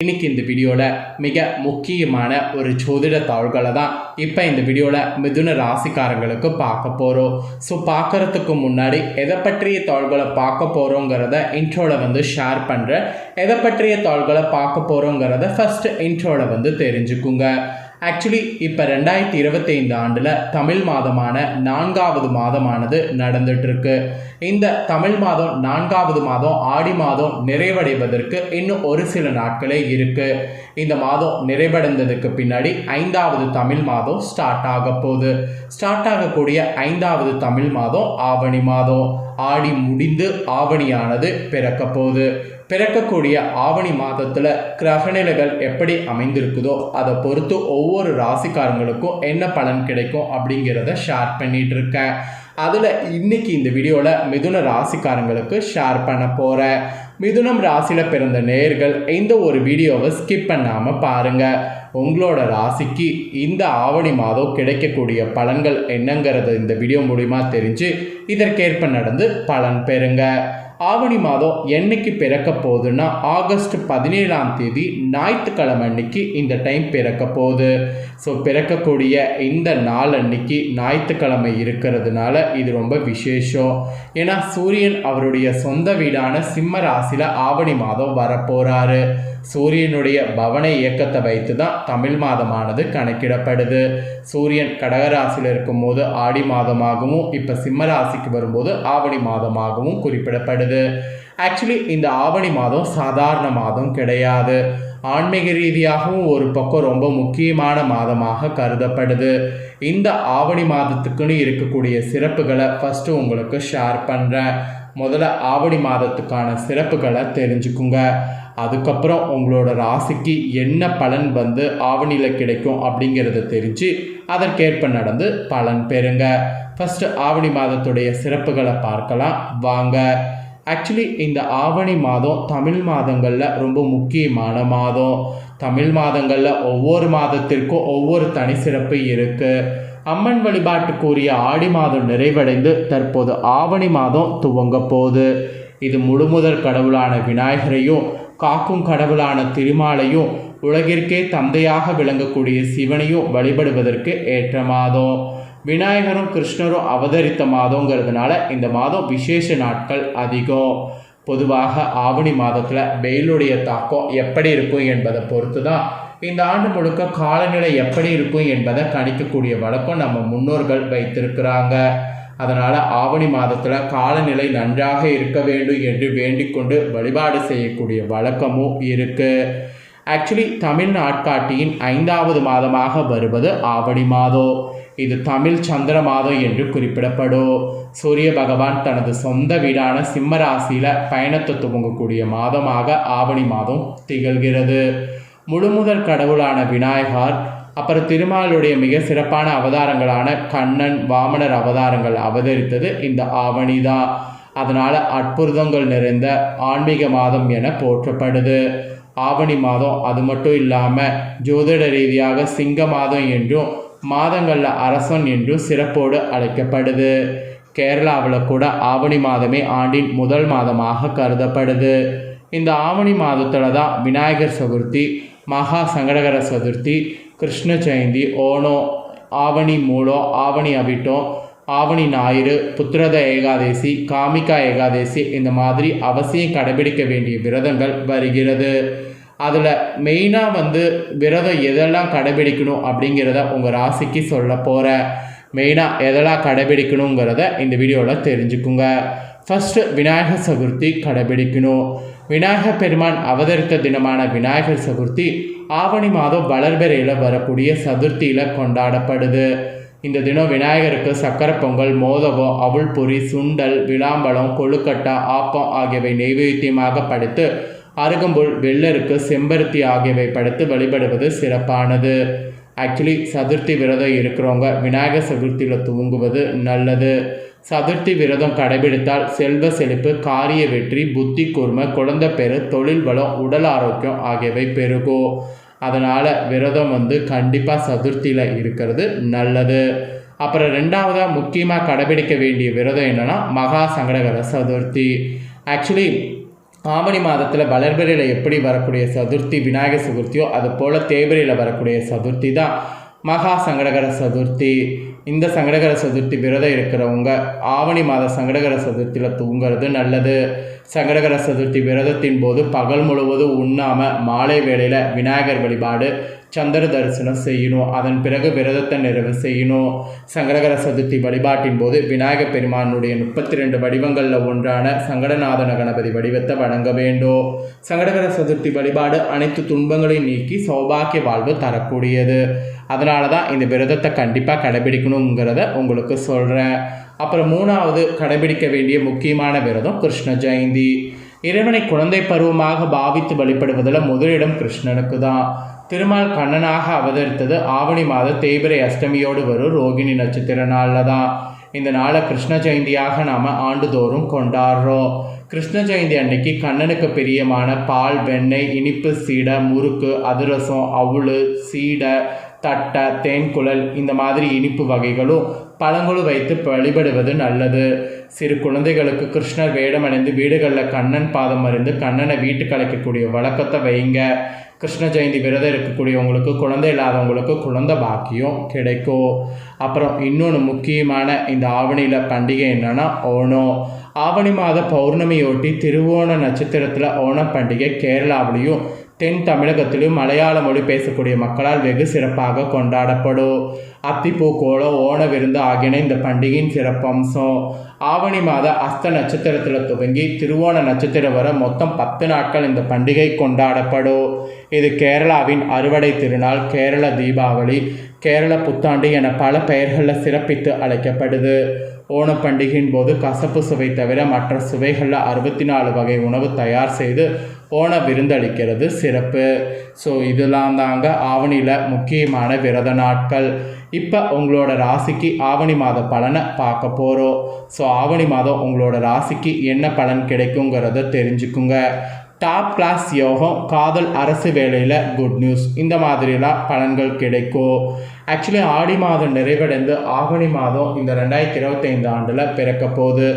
இன்னைக்கு இந்த வீடியோவில் மிக முக்கியமான ஒரு ஜோதிட தாள்களை தான் இப்போ இந்த வீடியோவில் மிதுன ராசிக்காரங்களுக்கு பார்க்க போகிறோம். ஸோ பார்க்குறதுக்கு முன்னாடி எதை பற்றிய தாள்களை பார்க்க போகிறோங்கிறத இன்ட்ரோவில் ஷேர் பண்ணுறேன். எதை பற்றிய தாள்களை பார்க்க போகிறோங்கிறத ஃபஸ்ட்டு இன்ட்ரோவில் தெரிஞ்சுக்குங்க. ஆக்சுவலி இப்போ 2025 ஆண்டில் தமிழ் மாதமான 4வது மாதமானது நடந்துகிட்ருக்கு. இந்த தமிழ் மாதம் 4வது மாதம் ஆடி மாதம் நிறைவடைவதற்கு இன்னும் ஒரு சில நாட்களே இருக்குது. இந்த மாதம் நிறைவடைந்ததுக்கு பின்னாடி 5வது தமிழ் மாதம் ஸ்டார்ட் ஆக போகுது. ஸ்டார்ட் ஆகக்கூடிய 5வது தமிழ் மாதம் ஆவணி மாதம். ஆடி முடிந்து ஆவணியானது பிறக்க போகுது. பிறக்கக்கூடிய ஆவணி மாதத்தில் கிரகநிலைகள் எப்படி அமைந்திருக்குதோ அதை பொறுத்து ஒவ்வொரு ராசிக்காரங்களுக்கும் என்ன பலன் கிடைக்கும் அப்படிங்கிறத ஷேர் பண்ணிட்டு இருக்கேன். அதில் இன்னைக்கு இந்த வீடியோவில் மிதுன ராசிக்காரங்களுக்கு ஷேர் பண்ண போகிறேன். மிதுனம் ராசியில் பிறந்த நேயர்கள் இந்த ஒரு வீடியோவை ஸ்கிப் பண்ணாமல் பாருங்கள். உங்களோட ராசிக்கு இந்த ஆவணி மாதம் கிடைக்கக்கூடிய பலன்கள் என்னங்கிறத இந்த வீடியோ மூலிமா தெரிஞ்சு இதற்கேற்ப நடந்து பலன் பெறுங்க. ஆவணி மாதம் என்னைக்கு பிறக்க போகுதுன்னா ஆகஸ்ட் 17ஆம் தேதி ஞாயிற்றுக்கிழமை அன்னைக்கு இந்த டைம் பிறக்க போகுது. ஸோ பிறக்கக்கூடிய இந்த நாள் அன்னைக்கு ஞாயிற்றுக்கிழமை இருக்கிறதுனால இது ரொம்ப விசேஷம். ஏன்னா சூரியன் அவருடைய சொந்த வீடான சிம்ம ராசியில் ஆவணி மாதம் வரப்போகிறாரு. சூரியனுடைய பவன இயக்கத்தை வைத்து தான் தமிழ் மாதமானது கணக்கிடப்படுது. சூரியன் கடகராசியில் இருக்கும்போது ஆடி மாதமாகவும் இப்போ சிம்ம ராசிக்கு வரும்போது ஆவணி மாதமாகவும் குறிப்பிடப்படுது. ஆக்சுவலி இந்த ஆவணி மாதம் சாதாரண மாதம் கிடையாது. ஆன்மீக ரீதியாகவும் ஒரு பக்கம் ரொம்ப முக்கியமான மாதமாக கருதப்படுது. இந்த ஆவணி மாதத்துக்குன்னு இருக்கக்கூடிய சிறப்புகளை ஃபஸ்ட்டு உங்களுக்கு ஷேர் பண்ணுறேன். முதல்ல ஆவணி மாதத்துக்கான சிறப்புகளை தெரிஞ்சுக்குங்க. அதுக்கப்புறம் உங்களோட ராசிக்கு என்ன பலன் ஆவணியில் கிடைக்கும் அப்படிங்கிறத தெரிஞ்சு அதற்கேற்ப நடந்து பலன் பெறுங்க. ஃபஸ்ட்டு ஆவணி மாதத்துடைய சிறப்புகளை பார்க்கலாம் வாங்க. ஆக்சுவலி இந்த ஆவணி மாதம் தமிழ் மாதங்களில் ரொம்ப முக்கியமான மாதம். தமிழ் மாதங்களில் ஒவ்வொரு மாதத்திற்கும் ஒவ்வொரு தனி சிறப்பு இருக்குது. அம்மன் வழிபாட்டுக்குரிய ஆடி மாதம் நிறைவடைந்து தற்போது ஆவணி மாதம் துவங்க போகுது. இது முழுமுதற் கடவுளான விநாயகரையும் காக்கும் கடவுளான திருமாலையும் உலகிற்கே தந்தையாக விளங்கக்கூடிய சிவனையும் வழிபடுவதற்கு ஏற்ற மாதம். விநாயகரும் கிருஷ்ணரும் அவதரித்த மாதங்கிறதுனால இந்த மாதம் விசேஷ நாட்கள் அதிகம். பொதுவாக ஆவணி மாதத்தில் வெயிலுடைய தாக்கம் எப்படி இருக்கும் என்பதை பொறுத்து தான் இந்த ஆண்டு முழுக்க காலநிலை எப்படி இருக்கும் என்பதை கணிக்கக்கூடிய வழக்கம் நம்ம முன்னோர்கள் வைத்திருக்கிறாங்க. அதனால் ஆவணி மாதத்தில் காலநிலை நன்றாக இருக்க வேண்டும் என்று வேண்டிக்கொண்டு வழிபாடு செய்யக்கூடிய வழக்கமும் இருக்குது. ஆக்சுவலி தமிழ் நாட்காட்டியின் 5வது மாதமாக வருவது ஆவணி மாதம். இது தமிழ் சந்திர மாதம் என்று குறிப்பிடப்படும். சூரிய பகவான் தனது சொந்த வீடான சிம்ம ராசியில் பயணத்தை துவங்கக்கூடிய மாதமாக ஆவணி மாதம் திகழ்கிறது. முழுமுதற் கடவுளான விநாயகர் அப்புறம் திருமாலுடைய மிக சிறப்பான அவதாரங்களான கண்ணன் வாமனர் அவதாரங்கள் அவதரித்தது இந்த ஆவணி தான். அதனால் அற்புதங்கள் நிறைந்த ஆன்மீக மாதம் என போற்றப்படுது. ஆவணி மாதம் அது மட்டும் இல்லாமல் ஜோதிட ரீதியாக சிங்க மாதம் என்றும் மாதங்களில் அரசன் என்றும் சிறப்போடு அழைக்கப்படுது. கேரளாவில் கூட ஆவணி மாதமே ஆண்டின் முதல் மாதமாக கருதப்படுது. இந்த ஆவணி மாதத்தில் தான் விநாயகர் சதுர்த்தி, மகா சங்கடகர சதுர்த்தி, கிருஷ்ண ஜெயந்தி, ஓணம், ஆவணி மூலம், ஆவணி அவிட்டம், ஆவணி ஞாயிறு, புத்திரத ஏகாதேசி, காமிகா ஏகாதேசி இந்த மாதிரி அவசியம் கடைபிடிக்க வேண்டிய விரதங்கள் வருகிறது. அதில் மெயினாக விரதம் எதெல்லாம் கடைபிடிக்கணும் அப்படிங்கிறத உங்கள் ராசிக்கு சொல்ல போகிறேன். மெயினாக எதெல்லாம் கடைபிடிக்கணுங்கிறத இந்த வீடியோவில் தெரிஞ்சுக்குங்க. ஃபஸ்ட்டு விநாயகர் சதுர்த்தி கடைபிடிக்கணும். விநாயகர் பெருமான் அவதரித்த தினமான விநாயகர் சதுர்த்தி ஆவணி மாதம் வளர்பிறையில் வரக்கூடிய சதுர்த்தியில் கொண்டாடப்படுது. இந்த தினம் விநாயகருக்கு சக்கரை பொங்கல், மோதகம், அவுள் பொரி, சுண்டல், விளாம்பழம், கொழுக்கட்டை, ஆப்பம் ஆகியவை நெய்வேத்தியமாக படைத்து அருகம்புல், வெள்ளருக்கு, செம்பருத்தி ஆகியவை படைத்து வழிபடுவது சிறப்பானது. ஆக்சுவலி சதுர்த்தி விரதம் இருக்கிறவங்க விநாயகர் சதுர்த்தியில் துவங்குவது நல்லது. சதுர்த்தி விரதம் கடைபிடித்தால் செல்வ செழிப்பு, காரிய வெற்றி, புத்தி கூர்மை, குழந்தை பேரு, தொழில் பலம், உடல் ஆரோக்கியம் ஆகியவை பெருகும். அதனால் விரதம் கண்டிப்பாக சதுர்த்தியில் இருக்கிறது நல்லது. அப்புறம் ரெண்டாவதாக முக்கியமாக கடைபிடிக்க வேண்டிய விரதம் என்னென்னா மகா சங்கடகர சதுர்த்தி. ஆக்சுவலி ஆவணி மாதத்தில் வளர்பிறையில் எப்படி வரக்கூடிய சதுர்த்தி விநாயகர் சதுர்த்தியோ அது போல் தேய்பிறையில் வரக்கூடிய சதுர்த்தி தான் மகா சங்கடகர சதுர்த்தி. இந்த சங்கடகர சதுர்த்தி விரதம் இருக்கிறவங்க ஆவணி மாத சங்கடகர சதுர்த்தியில் தூங்குறது நல்லது. சங்கடகர சதுர்த்தி விரதத்தின் போது பகல் முழுவதும் உண்ணாமல் மாலை வேளையில் விநாயகர் வழிபாடு சந்திர தரிசனம் செய்யணும். அதன் பிறகு விரதத்தை நிறைவு செய்யணும். சங்கடகர சதுர்த்தி வழிபாட்டின் போது விநாயகர் பெருமானுடைய 32 வடிவங்களில் ஒன்றான சங்கடநாதன கணபதி வடிவத்தை வணங்க வேண்டும். சங்கடகர சதுர்த்தி வழிபாடு அனைத்து துன்பங்களையும் நீக்கி சௌபாக்கிய வாழ்வு தரக்கூடியது. அதனால தான் இந்த விரதத்தை கண்டிப்பாக கடைபிடிக்கணுங்கிறத உங்களுக்கு சொல்கிறேன். அப்புறம் 3வது கடைபிடிக்க வேண்டிய முக்கியமான விரதம் கிருஷ்ண ஜெயந்தி. இறைவனை குழந்தை பருவமாக பாவித்து வழிபடுவதில் முதலிடம் கிருஷ்ணனுக்கு தான். திருமால் கண்ணனாக அவதரித்தது ஆவணி மாத தேய்பிறை அஷ்டமியோடு வரும் ரோகிணி நட்சத்திர நாளில் தான். இந்த நாளை கிருஷ்ண ஜெயந்தியாக நாம் ஆண்டுதோறும் கொண்டாடுறோம். கிருஷ்ண ஜெயந்தி அன்னைக்கு கண்ணனுக்கு பிரியமான பால், வெண்ணெய், இனிப்பு, சீடை, முறுக்கு, அதிரசம், அவுள், சீடை, தட்டை, தேன்குழல் இந்த மாதிரி இனிப்பு வகைகளும் பழங்களும் வைத்து வழிபடுவது நல்லது. சிறு குழந்தைகளுக்கு கிருஷ்ணர் வேடமடைந்து வீடுகளில் கண்ணன் பாதம் அறிந்து கண்ணனை வீட்டுக்கு அழைக்கக்கூடிய வழக்கத்தை வைங்க. கிருஷ்ண ஜெயந்தி விரதம் இருக்கக்கூடியவங்களுக்கு குழந்தை இல்லாதவங்களுக்கு குழந்தை பாக்கியம் கிடைக்கும். அப்புறம் இன்னொன்று முக்கியமான இந்த ஆவணியில் பண்டிகை என்னென்னா ஓணம். ஆவணி மாத பௌர்ணமியொட்டி திருவோண நட்சத்திரத்தில் ஓணம் பண்டிகை கேரளாவிலையும் தென் தமிழகத்திலும் மலையாள மொழி பேசக்கூடிய மக்களால் வெகு சிறப்பாக கொண்டாடப்படும். அத்திப்பூ கோலம், ஓண விருந்து ஆகியன இந்த பண்டிகையின் சிறப்பம்சம். ஆவணி மாத அஸ்த நட்சத்திரத்தில் துவங்கி திருவோண நட்சத்திரம் வர மொத்தம் 10 நாட்கள் இந்த பண்டிகை கொண்டாடப்படும். இது கேரளாவின் அறுவடை திருநாள், கேரள தீபாவளி, கேரள புத்தாண்டு என பல பெயர்களில் சிறப்பித்து அழைக்கப்படுது. ஓணம் பண்டிகையின் போது கசப்பு சுவை தவிர மற்ற சுவைகளில் 64 வகை உணவு தயார் செய்து ஓண விருந்தளிக்கிறது சிறப்பு. ஸோ இதெல்லாம் தாங்க ஆவணியில் முக்கியமான விரத நாட்கள். இப்போ உங்களோட ராசிக்கு ஆவணி மாத பலனை பார்க்க போகிறோம். ஸோ ஆவணி மாதம் உங்களோட ராசிக்கு என்ன பலன் கிடைக்குங்கிறத தெரிஞ்சுக்குங்க. டாப் கிளாஸ் யோகம், காதல், அரசு வேலையில் குட் நியூஸ், இந்த மாதிரிலாம் பலன்கள் கிடைக்கும். ஆக்சுவலி ஆடி மாதம் நிறைவடைந்து ஆவணி மாதம் இந்த 2025 ஆண்டில் பிறக்க போகுது.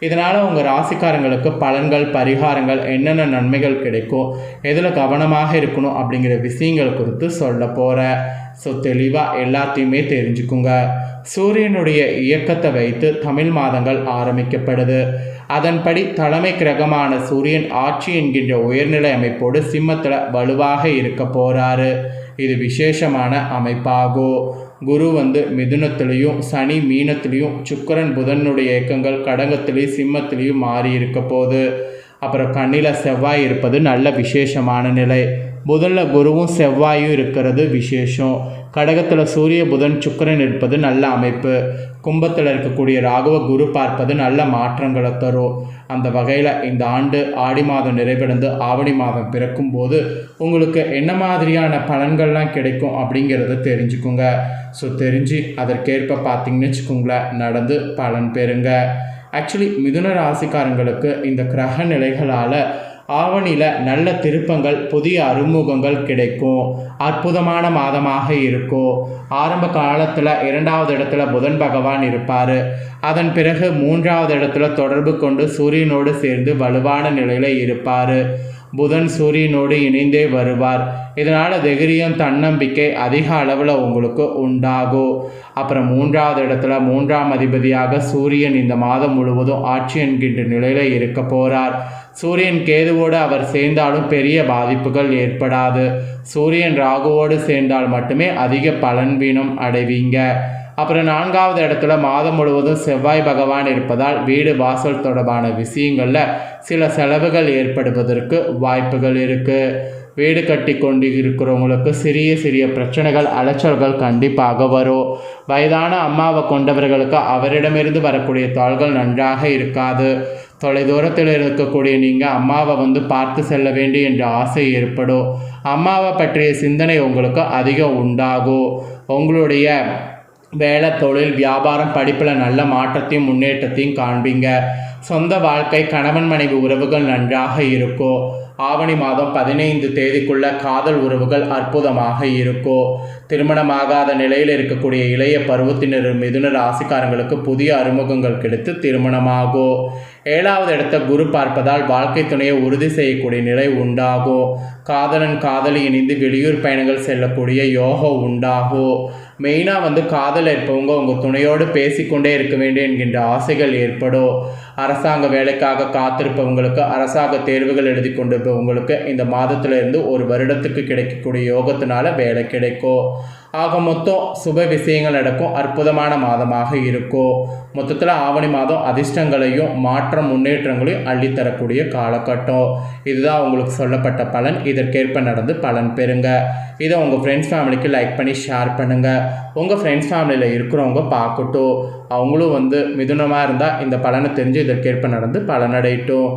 இதனால் உங்கள் ராசிக்காரங்களுக்கு பலன்கள், பரிகாரங்கள், என்னென்ன நன்மைகள் கிடைக்கும், எதில் கவனமாக இருக்கணும் அப்படிங்கிற விஷயங்கள் குறித்து சொல்ல போகிறேன். ஸோ தெளிவாக எல்லாத்தையுமே தெரிஞ்சுக்குங்க. சூரியனுடைய இயக்கத்தை வைத்து தமிழ் மாதங்கள் ஆரம்பிக்கப்படுது. அதன்படி தலைமை கிரகமான சூரியன் ஆட்சி என்கின்ற உயர்நிலை அமைப்போடு சிம்மத்தில் வலுவாக இருக்க போகிறாரு. இது விசேஷமான அமைப்பாகும். குரு மிதுனத்திலையும், சனி மீனத்திலையும், சுக்கிரன் புதனுடைய இயக்கங்கள் கடகத்திலையும் சிம்மத்திலையும் மாறி இருக்க போகுது. அப்புறம் கண்ணில் செவ்வாய் இருப்பது நல்ல விசேஷமான நிலை. புதனில் குருவும் செவ்வாயும் இருக்கிறது விசேஷம். கடகத்தில் சூரிய புதன் சுக்கிரன் இருப்பது நல்ல அமைப்பு. கும்பத்தில் இருக்கக்கூடிய ராகுவ குரு பார்ப்பது நல்ல மாற்றங்களை தரும். அந்த வகையில் இந்த ஆண்டு ஆடி மாதம் நிறைவடைந்து ஆவணி மாதம் பிறக்கும் போது உங்களுக்கு என்ன மாதிரியான பலன்கள்லாம் கிடைக்கும் அப்படிங்கிறத தெரிஞ்சுக்குங்க. ஸோ தெரிஞ்சு அதற்கேற்ப பார்த்தீங்கன்னு வச்சுக்கோங்களேன், நடந்து பலன் பெறுங்க. ஆக்சுவலி மிதுன ராசிக்காரங்களுக்கு இந்த கிரக நிலைகளால் ஆவணியில் நல்ல திருப்பங்கள், புதிய அறிமுகங்கள் கிடைக்கும். அற்புதமான மாதமாக இருக்கும். ஆரம்ப காலத்தில் 2வது இடத்துல புதன் பகவான் இருப்பார். அதன் பிறகு 3வது இடத்துல தொடர்பு கொண்டு சூரியனோடு சேர்ந்து வலுவான நிலையில் இருப்பார். புதன் சூரியனோடு இணைந்தே வருவார். இதனால் தைரியம், தன்னம்பிக்கை அதிக அளவில் உங்களுக்கு உண்டாகும். அப்புறம் 3வது இடத்துல 3ஆம் அதிபதியாக சூரியன் இந்த மாதம் முழுவதும் ஆட்சி என்கின்ற நிலையில் இருக்க போகிறார். சூரியன் கேதுவோடு அவர் சேர்ந்தாலும் பெரிய பாதிப்புகள் ஏற்படாது. சூரியன் ராகுவோடு சேர்ந்தால் மட்டுமே அதிக பலன்வீனம் அடைவீங்க. அப்புறம் 4வது இடத்துல மாதம் முழுவதும் செவ்வாய் பகவான் இருப்பதால் வீடு வாசல் தொடர்பான விஷயங்களில் சில செலவுகள் ஏற்படுவதற்கு வாய்ப்புகள் இருக்குது. வீடு கட்டி கொண்டு இருக்கிறவங்களுக்கு சிறிய சிறிய பிரச்சனைகள், அலைச்சல்கள் கண்டிப்பாக வரும். வயதான அம்மாவை கொண்டவர்களுக்கு அவரிடமிருந்து வரக்கூடிய தாள்கள் நன்றாக இருக்காது. தொலைதூரத்தில் இருக்கக்கூடிய நீங்கள் அம்மாவை பார்த்து செல்ல வேண்டும் என்ற ஆசை ஏற்படும். அம்மாவை பற்றிய சிந்தனை உங்களுக்கு அதிகம் உண்டாகும். உங்களுடைய வேலை, தொழில், வியாபாரம், படிப்பில் நல்ல மாற்றத்தையும் முன்னேற்றத்தையும் காண்பீங்க. சொந்த வாழ்க்கை, கணவன் மனைவி உறவுகள் நன்றாக இருக்கும். ஆவணி மாதம் 15 தேதிக்குள்ள காதல் உறவுகள் அற்புதமாக இருக்கும். திருமணமாகாத நிலையில் இருக்கக்கூடிய இளைய பருவத்தினர் மிதுன ராசிக்காரங்களுக்கு புதிய அறிமுகங்கள் கிடைத்து திருமணமாகும். 7வது இடத்த குரு பார்ப்பதால் வாழ்க்கை துணையை உறுதி செய்யக்கூடிய நிலை உண்டாகும். காதலன் காதலி இணைந்து வெளியூர் பயணங்கள் செல்லக்கூடிய யோகம் உண்டாகும். மெயினாக காதல் இருப்பவங்க உங்கள் துணையோடு பேசிக்கொண்டே இருக்க வேண்டும் என்கின்ற ஆசைகள் ஏற்படும். அரசாங்க வேலைக்காக காத்திருப்பவங்களுக்கு, அரசாங்க தேர்வுகள் எழுதி கொண்டிருப்பவங்களுக்கு இந்த மாதத்திலிருந்து ஒரு வருடத்துக்கு கிடைக்கக்கூடிய யோகத்தினால வேலை கிடைக்கும். ஆக மொத்தம் சுப விஷயங்கள் நடக்கும் அற்புதமான மாதமாக இருக்கும். மொத்தத்தில் ஆவணி மாதம் அதிர்ஷ்டங்களையும் முன்னேற்றங்களையும் அள்ளித்தரக்கூடிய காலகட்டம். இதுதான் உங்களுக்கு சொல்லப்பட்ட பலன். இதற்கேற்ப நடந்து பலன் பெறுங்க. இதை உங்கள் ஃப்ரெண்ட்ஸ் ஃபேமிலிக்கு லைக் பண்ணி ஷேர் பண்ணுங்கள். உங்கள் ஃப்ரெண்ட்ஸ் ஃபேமிலியில் இருக்கிறவங்க பார்க்கட்டும். அவங்களும் மிதுனமாக இருந்தால் இந்த பலனை தெரிஞ்சு இதற்கேற்ப நடந்து பலனடையட்டும்.